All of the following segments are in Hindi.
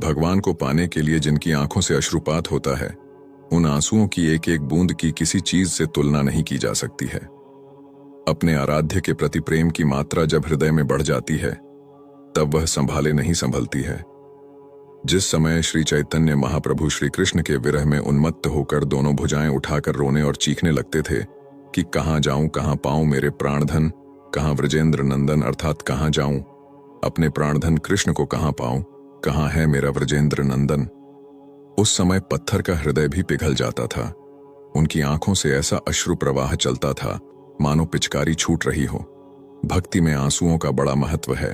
भगवान को पाने के लिए जिनकी आंखों से अश्रुपात होता है, उन आंसुओं की एक एक बूंद की किसी चीज से तुलना नहीं की जा सकती है। अपने आराध्य के प्रति प्रेम की मात्रा जब हृदय में बढ़ जाती है, तब वह संभाले नहीं संभलती है। जिस समय श्री चैतन्य महाप्रभु श्री कृष्ण के विरह में उन्मत्त होकर दोनों भुजाएं उठाकर रोने और चीखने लगते थे कि कहां जाऊं, कहां पाऊं मेरे प्राणधन, कहां व्रजेंद्र नंदन, अर्थात कहां जाऊं, अपने प्राणधन कृष्ण को कहां पाऊं, कहां है मेरा व्रजेंद्र नंदन। उस समय पत्थर का हृदय भी पिघल जाता था। उनकी आंखों से ऐसा अश्रु प्रवाह चलता था मानो पिचकारी छूट रही हो। भक्ति में आंसुओं का बड़ा महत्व है।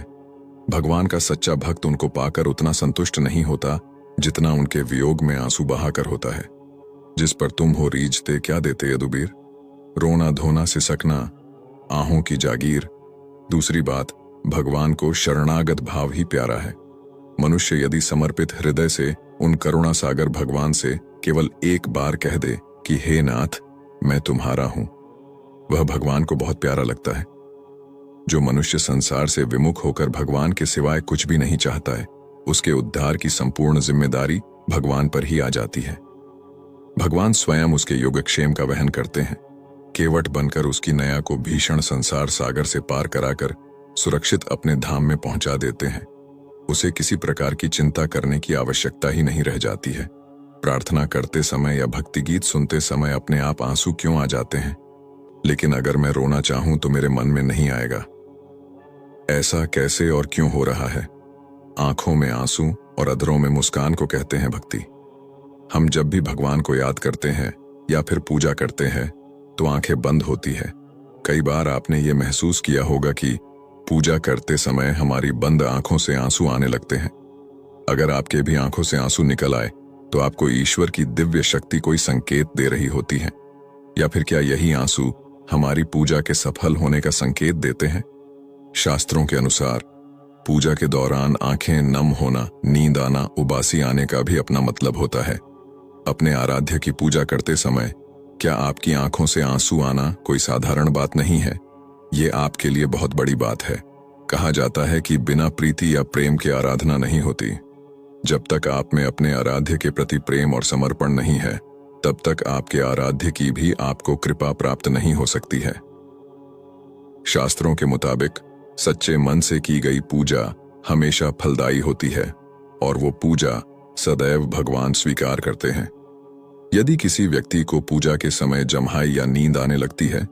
भगवान का सच्चा भक्त उनको पाकर उतना संतुष्ट नहीं होता जितना उनके वियोग में आंसू बहाकर होता है। जिस पर तुम हो रीझते क्या देते यदुबीर, रोना धोना सिसकना आहों की जागीर। दूसरी बात, भगवान को शरणागत भाव ही प्यारा है। मनुष्य यदि समर्पित हृदय से उन करुणा सागर भगवान से केवल एक बार कह दे कि हे नाथ मैं तुम्हारा हूं, वह भगवान को बहुत प्यारा लगता है। जो मनुष्य संसार से विमुख होकर भगवान के सिवाय कुछ भी नहीं चाहता है, उसके उद्धार की संपूर्ण जिम्मेदारी भगवान पर ही आ जाती है। भगवान स्वयं उसके योगक्षेम का वहन करते हैं। केवट बनकर उसकी नया को भीषण संसार सागर से पार कराकर सुरक्षित अपने धाम में पहुंचा देते हैं। उसे किसी प्रकार की चिंता करने की आवश्यकता ही नहीं रह जाती है। प्रार्थना करते समय या भक्ति गीत सुनते समय अपने आप आंसू क्यों आ जाते हैं, लेकिन अगर मैं रोना चाहूं तो मेरे मन में नहीं आएगा। ऐसा कैसे और क्यों हो रहा है? आंखों में आंसू और अधरों में मुस्कान को कहते हैं भक्ति। हम जब भी भगवान को याद करते हैं या फिर पूजा करते हैं तो आंखें बंद होती है। कई बार आपने ये महसूस किया होगा कि पूजा करते समय हमारी बंद आंखों से आंसू आने लगते हैं। अगर आपके भी आंखों से आंसू निकल आए तो आपको ईश्वर की दिव्य शक्ति कोई संकेत दे रही होती है, या फिर क्या यही आंसू हमारी पूजा के सफल होने का संकेत देते हैं? शास्त्रों के अनुसार पूजा के दौरान आंखें नम होना, नींद आना, उबासी आने का भी अपना मतलब होता है। अपने आराध्य की पूजा करते समय क्या आपकी आंखों से आंसू आना कोई साधारण बात नहीं है, ये आपके लिए बहुत बड़ी बात है। कहा जाता है कि बिना प्रीति या प्रेम की आराधना नहीं होती। जब तक आप में अपने आराध्य के प्रति प्रेम और समर्पण नहीं है, तब तक आपके आराध्य की भी आपको कृपा प्राप्त नहीं हो सकती है। शास्त्रों के मुताबिक सच्चे मन से की गई पूजा हमेशा फलदायी होती है और वो पूजा सदैव भगवान स्वीकार करते हैं। यदि किसी व्यक्ति को पूजा के समय जम्हाई या नींद आने लगती है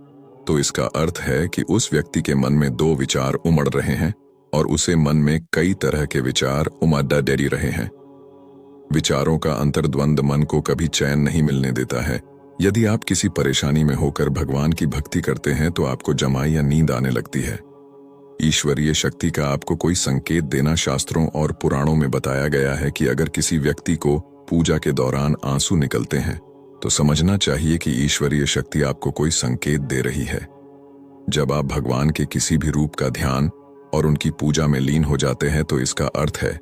तो इसका अर्थ है कि उस व्यक्ति के मन में दो विचार उमड़ रहे हैं और उसे मन में कई तरह के विचार उमड़ डेरी रहे हैं। विचारों का अंतर्द्वंद मन को कभी चैन नहीं मिलने देता है। यदि आप किसी परेशानी में होकर भगवान की भक्ति करते हैं तो आपको जमाई या नींद आने लगती है। ईश्वरीय शक्ति का आपको कोई संकेत देना शास्त्रों और पुराणों में बताया गया है कि अगर किसी व्यक्ति को पूजा के दौरान आंसू निकलते हैं तो समझना चाहिए कि ईश्वरीय शक्ति आपको कोई संकेत दे रही है। जब आप भगवान के किसी भी रूप का ध्यान और उनकी पूजा में लीन हो जाते हैं तो इसका अर्थ है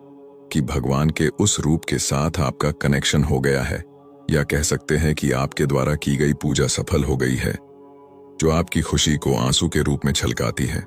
कि भगवान के उस रूप के साथ आपका कनेक्शन हो गया है, या कह सकते हैं कि आपके द्वारा की गई पूजा सफल हो गई है, जो आपकी खुशी को आंसू के रूप में छलकाती है।